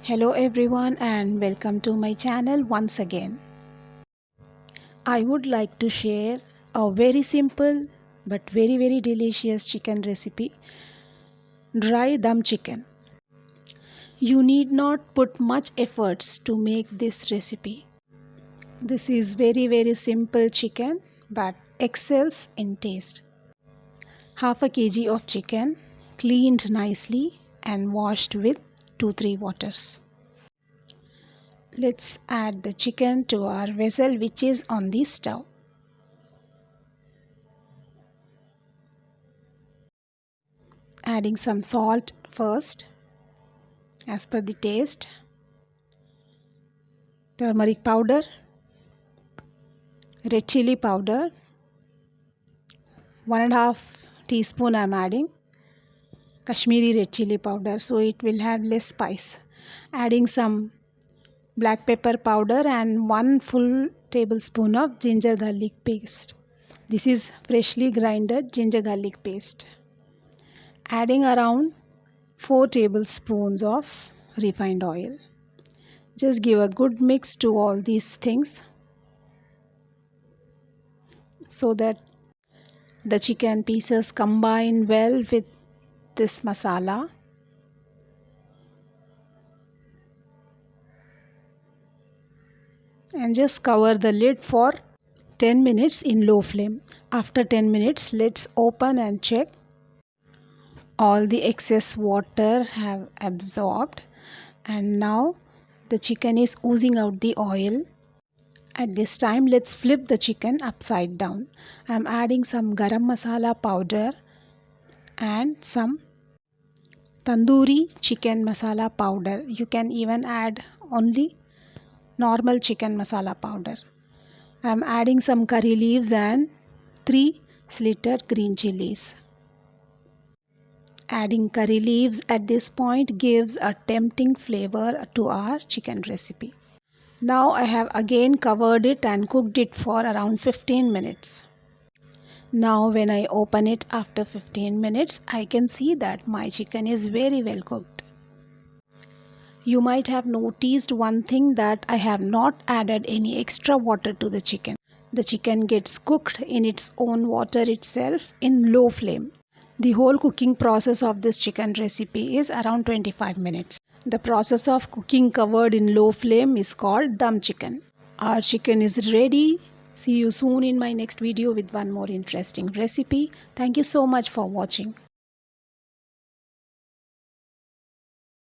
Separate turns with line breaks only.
Hello everyone and welcome to my channel once again. I would like to share a very simple but very delicious chicken recipe, dry dum chicken. You need not put much efforts to make this recipe. This is very simple chicken but excels in taste. Half a kg of chicken cleaned nicely and washed with 2-3 waters. Let's add the chicken to our vessel which is on the stove. Adding some salt first as per the taste, turmeric powder, red chili powder, 1.5 teaspoon I am adding, Kashmiri red chili powder so it will have less spice. Adding some black pepper powder and 1 full tablespoon of ginger garlic paste. This is freshly grinded ginger garlic paste. Adding around 4 tablespoons of refined oil. Just give a good mix to all these things so that the chicken pieces combine well with this masala. And just cover the lid for 10 minutes in low flame. After 10 minutes, let's open and check. All the excess water have absorbed and now the chicken is oozing out the oil. At this time, let's flip the chicken upside down. I am adding some garam masala powder and some tandoori chicken masala powder. You can even add only normal chicken masala powder. I am adding some curry leaves and 3 slitted green chilies. Adding curry leaves at this point gives a tempting flavor to our chicken recipe. Now I have again covered it and cooked it for around 15 minutes. Now when I open it after 15 minutes, I can see that my chicken is very well cooked. You might have noticed one thing, that I have not added any extra water to the chicken. The chicken gets cooked in its own water itself in low flame. The whole cooking process of this chicken recipe is around 25 minutes. The process of cooking covered in low flame is called dum chicken. Our chicken is ready. See you soon in my next video with one more interesting recipe. Thank you so much for watching.